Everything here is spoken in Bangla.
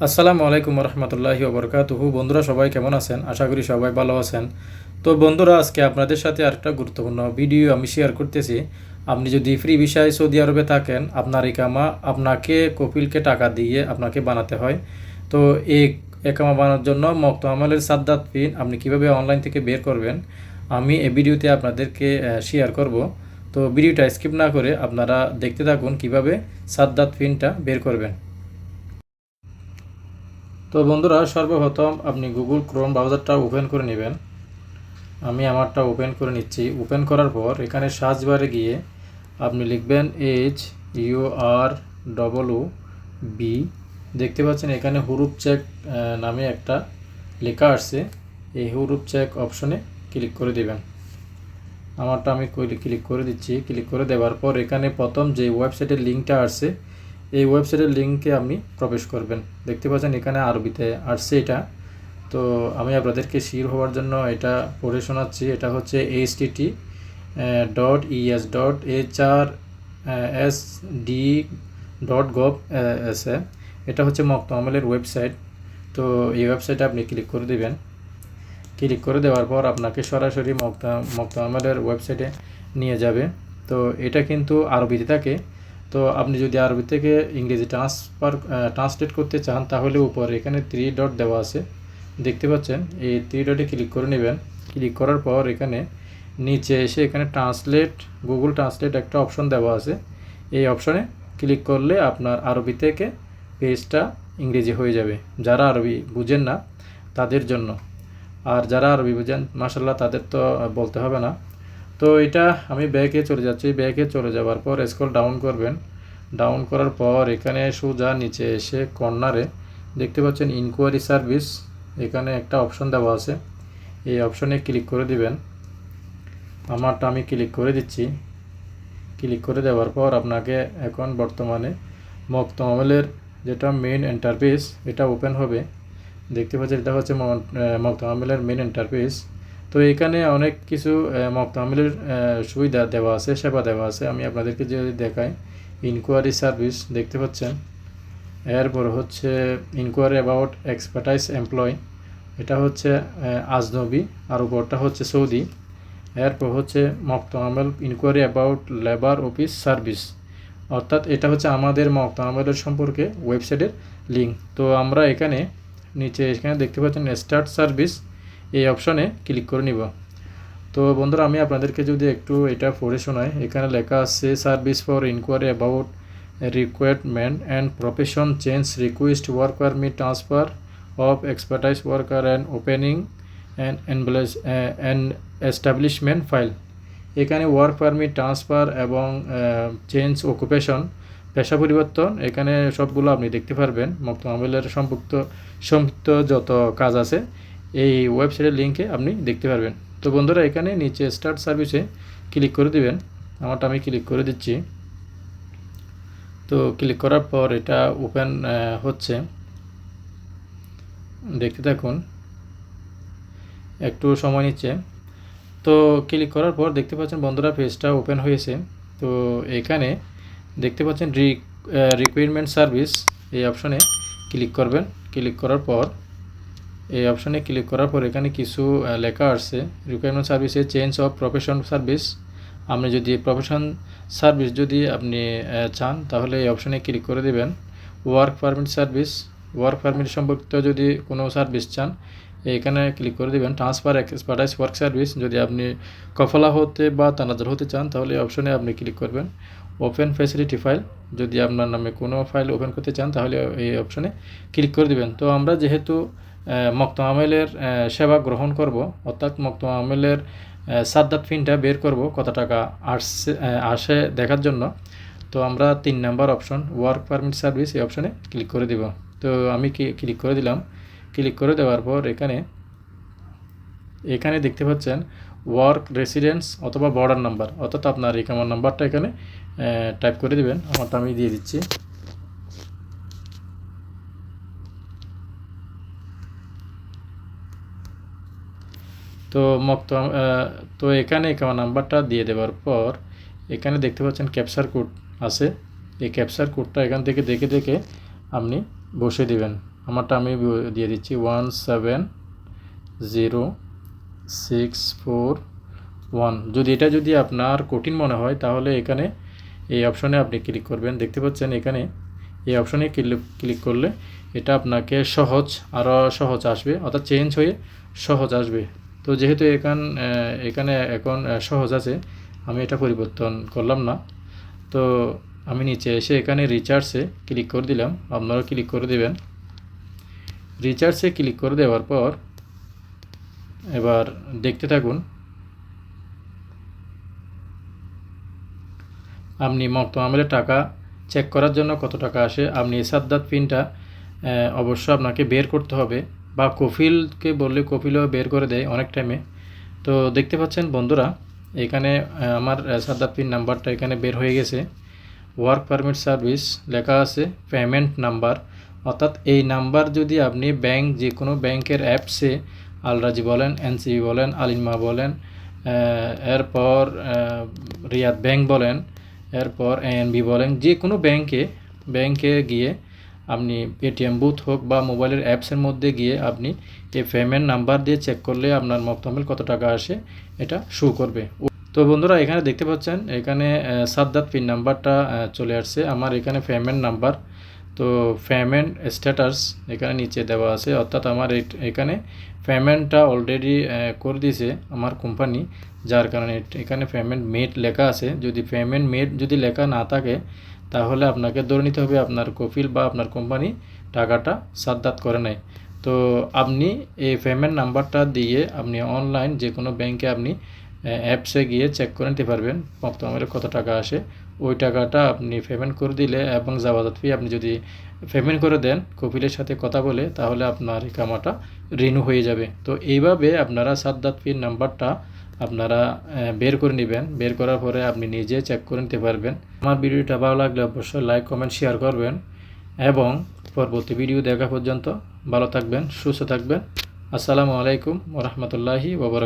আসসালামু আলাইকুম রহমতুল্লাহি ওবরকাতুহু। বন্ধুরা সবাই কেমন আছেন? আশা করি সবাই ভালো আছেন। তো বন্ধুরা, আজকে আপনাদের সাথে আরেকটা গুরুত্বপূর্ণ ভিডিও আমি শেয়ার করতেছি। আপনি যদি ফ্রি ভিসায় সৌদি আরবে থাকেন, আপনার ইকামা আপনাকে কপিলকে টাকা দিয়ে আপনাকে বানাতে হয়। তো এই ইকামা বানানোর জন্য মক্ত আমলের সাদ্দাত পিন আপনি কিভাবে অনলাইন থেকে বের করবেন, আমি এই ভিডিওতে আপনাদেরকে শেয়ার করব। তো ভিডিওটা স্কিপ না করে আপনারা দেখতে থাকুন কিভাবে সাদ্দাত পিনটা বের করবেন। তো বন্ধুরা, সর্বপ্রথম আপনি গুগল ক্রোম ব্রাউজারটা ওপেন করে নেবেন। আমি আমারটা ওপেন করে নিচ্ছি। ওপেন করার পর এখানে সার্চ বারে গিয়ে আপনি লিখবেন HURBB। দেখতে পাচ্ছেন এখানে হুরুপ চেক নামে একটা লেখা আসছে। এই হুরুপ চেক অপশনে ক্লিক করে দেবেন। আমারটা আমি ক্লিক করে দিচ্ছি। ক্লিক করে দেওয়ার পর এখানে প্রথম যে ওয়েবসাইটের লিঙ্কটা আসছে, এই ওয়েবসাইটের লিঙ্কে আপনি প্রবেশ করবেন। দেখতে পাচ্ছেন এখানে আরবিতে আসছে এটা। তো আমি আপনাদেরকে শিওর হওয়ার জন্য এটা পড়ে শোনাচ্ছি। এটা হচ্ছে htt.es.hrsd.gov.sa। এটা হচ্ছে মক্ত আমলের ওয়েবসাইট। তো এই ওয়েবসাইটে আপনি ক্লিক করে দেবেন। ক্লিক করে দেওয়ার পর আপনাকে সরাসরি মক্ত আমলের ওয়েবসাইটে নিয়ে যাবে। তো এটা কিন্তু আরবিতে থাকে। তো আপনি যদি আরবি থেকে ইংরেজি ট্রান্সলেট করতে চান তাহলে উপরে এখানে 3 ডট দেওয়া আছে, দেখতে পাচ্ছেন। এই 3 ডটে ক্লিক করে নেবেন। ক্লিক করার পর এখানে নিচে এসে এখানে গুগল ট্রান্সলেট একটা অপশন দেওয়া আছে। এই অপশনে ক্লিক করলে আপনার আরবি থেকে পেজটা ইংরেজি হয়ে যাবে। যারা আরবি বুঝেন না তাদের জন্য, আর যারা আরবি বুঝেন মাশাল্লাহ তাদের তো বলতে হবে না। তো এটা আমি ব্যাকে চলে যাচ্ছি। ব্যাকে চলে যাওয়ার পর স্ক্রল ডাউন করবেন। ডাউন করার পর এখানে সোজা নিচে এসে কর্নারে দেখতে পাচ্ছেন ইনকোয়ারি সার্ভিস, এখানে একটা অপশন দেওয়া আছে। এই অপশনে ক্লিক করে দিবেন। আমারটা আমি ক্লিক করে দিচ্ছি। ক্লিক করে দেওয়ার পর আপনাকে এখন বর্তমানে মক্ত আমলের যেটা মেইন ইন্টারফেস এটা ওপেন হবে। দেখতে পাচ্ছেন এটা হচ্ছে মক্ত আমলের মেইন ইন্টারফেস। তো এখানে অনেক কিছু মক্ত আমলের সুবিধা দেওয়া আছে, সেবা দেওয়া আছে। আমি আপনাদেরকে যদি দেখাই, ইনকোয়ারি সার্ভিস দেখতে পাচ্ছেন। এরপর হচ্ছে ইনকোয়ারি অ্যাবাউট এক্সপার্টাইজ এমপ্লয়, এটা হচ্ছে আজনবী, আর উপরটা হচ্ছে সৌদি। এরপর হচ্ছে মক্ত আমল inquiry about labour office service, অর্থাৎ এটা হচ্ছে আমাদের মক্ত আমলের সম্পর্কে ওয়েবসাইটের লিঙ্ক। তো আমরা এখানে নিচে এখানে দেখতে পাচ্ছেন স্টার্ট সার্ভিস, এই অপশনে ক্লিক করে নিব। তো বন্ধুরা, আমি আপনাদেরকে যদি একটু এটা পড়ে শোনাই, এখানে লেখা আছে service for inquiry about recruitment and profession change request work permit transfer of expertise worker and opening and establishment file. এখানে ওয়ার্ক পারমিট ট্রান্সফার এবং চেঞ্জ অকুপেশন, পেশা পরিবর্তন, এখানে সবগুলো আপনি দেখতে পারবেন। মক্ত আমলের সংক্ষিপ্ত যত কাজ আছে এই ওয়েবসাইটের লিঙ্কে আপনি দেখতে পারবেন। তো বন্ধুরা, এখানে নিচে স্টার্ট সার্ভিসে ক্লিক করে দিবেন। আমারটা আমি ক্লিক করে দিচ্ছি। তো ক্লিক করার পর এটা ওপেন হচ্ছে, দেখতে থাকুন, একটু সময় নিচ্ছে। তো ক্লিক করার পর দেখতে পাচ্ছেন বন্ধুরা পেজটা ওপেন হয়েছে। তো এখানে দেখতে পাচ্ছেন রিকোয়ারমেন্ট সার্ভিস, এই অপশনে ক্লিক করবেন। ক্লিক করার পর এই অপশনে ক্লিক করার পর এখানে কিছু লেখা আসছে। রিকোয়ারমেন্ট সার্ভিসে চেঞ্জ অফ প্রফেশন সার্ভিস, আপনি যদি প্রফেশন সার্ভিস যদি আপনি চান তাহলে এই অপশনে ক্লিক করে দেবেন। Work permit service, work permit সম্পর্কিত যদি কোনো সার্ভিস চান এখানে ক্লিক করে দেবেন। ট্রান্সফার এক্সপার্টাইজ ওয়ার্ক সার্ভিস, যদি আপনি কফলা হতে বা তানাজার হতে চান তাহলে এই অপশনে আপনি ক্লিক করবেন। ওপেন ফ্যাসিলিটি ফাইল, যদি আপনার নামে কোনো ফাইল ওপেন করতে চান তাহলে এই অপশনে ক্লিক করে দেবেন। তো আমরা যেহেতু মক্ত আমলের সেবা গ্রহণ করব, অর্থাৎ মক্ত আমলের সাদ্দাত পিনটা বের করব কত টাকা আসে দেখার জন্য, তো আমরা 3 number option work permit service এই অপশনে ক্লিক করে দিব। তো আমি ক্লিক করে দিলাম। ক্লিক করে দেওয়ার পর এখানে দেখতে পাচ্ছেন ওয়ার্ক রেসিডেন্স অথবা বর্ডার নাম্বার, অর্থাৎ আপনার ইকামার নাম্বারটা এখানে টাইপ করে দিবেন। আমারটা আমি দিয়ে দিচ্ছি। তো তো এখানে ইকামা নাম্বারটা দিয়ে দেওয়ার পর এখানে দেখতে পাচ্ছেন ক্যাপচার কোড আছে। এই ক্যাপচার কোডটা এখান থেকে দেখে আপনি বসে দিবেন। আমারটা আমি দিয়ে দিচ্ছি 170641। যদি এটা যদি আপনার কঠিন মনে হয় তাহলে এখানে এই অপশনে আপনি ক্লিক করবেন। দেখতে পাচ্ছেন এখানে এই অপশনে ক্লিক করলে এটা আপনাকে আরও সহজ আসবে, অর্থাৎ চেঞ্জ হয়ে সহজ আসবে। তো যেহেতু এখানে এখন সহজ আছে, আমি এটা পরিবর্তন করলাম না। তো আমি নিচে এসে এখানে রিচার্জে ক্লিক করে দিলাম, আপনারাও ক্লিক করে দেবেন। রিচার্জে ক্লিক করে দেওয়ার পর এবার দেখতে থাকুন। আপনি মুক্ত আমলের টাকা চেক করার জন্য কত টাকা আসে, আপনি সাদ্দাত পিনটা অবশ্য আপনাকে বের করতে হবে, বা কফিলকে বললে কফিলও বের করে দেয় অনেক টাইমে। তো দেখতে পাচ্ছেন বন্ধুরা, এখানে আমার সাদ্দাত পিন নাম্বারটা এখানে বের হয়ে গেছে। ওয়ার্ক পারমিট সার্ভিস লেখা আছে পেমেন্ট নাম্বার, অর্থাৎ এই নাম্বার যদি আপনি যে কোনো ব্যাংকের অ্যাপসে আলরাজি বলেন, এনসিবি বলেন, আলিমা বলেন, এরপর রিয়াদ ব্যাংক বলেন, এরপর এএনবি বলেন, যে কোনো ব্যাংকে গিয়ে আপনি পেটিএম বুথ হোক বা মোবাইলের অ্যাপসের মধ্যে গিয়ে আপনি এই পেমেন্ট নাম্বার দিয়ে চেক করলে আপনার মুক্ত আমল কত টাকা আসে এটা শো করবে। তো বন্ধুরা, এখানে দেখতে পাচ্ছেন এখানে সাদ্দাত পিন নাম্বারটা চলে আসছে আমার এখানে পেমেন্ট নাম্বার। তো পেমেন্ট স্ট্যাটাস এখানে নিচে দেওয়া আছে, অর্থাৎ আমার এখানে পেমেন্টটা অলরেডি করে দিয়েছে আমার কোম্পানি, যার কারণে এখানে পেমেন্ট মেড লেখা আছে। যদি পেমেন্ট মেড যদি লেখা না থাকে তাহলে আপনাকে ধরে নিতে হবে আপনার কফিল বা আপনার কোম্পানি টাকাটা সাদ্দাত করে নেয়। তো আপনি এই পেমেন্ট নাম্বারটা দিয়ে আপনি অনলাইন যে কোনো ব্যাংকে আপনি অ্যাপসে গিয়ে চেক করে নিতে পারবেন মুক্ত আমলে কত টাকা আসে। ওই টাকাটা আপনি পেমেন্ট করে দিলে এবং জাওয়াজাত ফি আপনি যদি পেমেন্ট করে দেন কফিলের সাথে কথা বলে, তাহলে আপনার ইকামাটা রিনিউ হয়ে যাবে। তো এইভাবে আপনারা সাদ্দাত পিন নাম্বারটা আপনারা বের করে নেবেন। বের করার পরে আপনি নিজে চেক করে নিতে পারবেন। আমার ভিডিওটা ভালো লাগলে অবশ্যই লাইক কমেন্ট শেয়ার করবেন, এবং পরবর্তী ভিডিও দেখা পর্যন্ত ভালো থাকবেন, সুস্থ থাকবেন। আসসালামু আলাইকুম ওয়া রাহমাতুল্লাহি ওয়া বারাকাতুহু।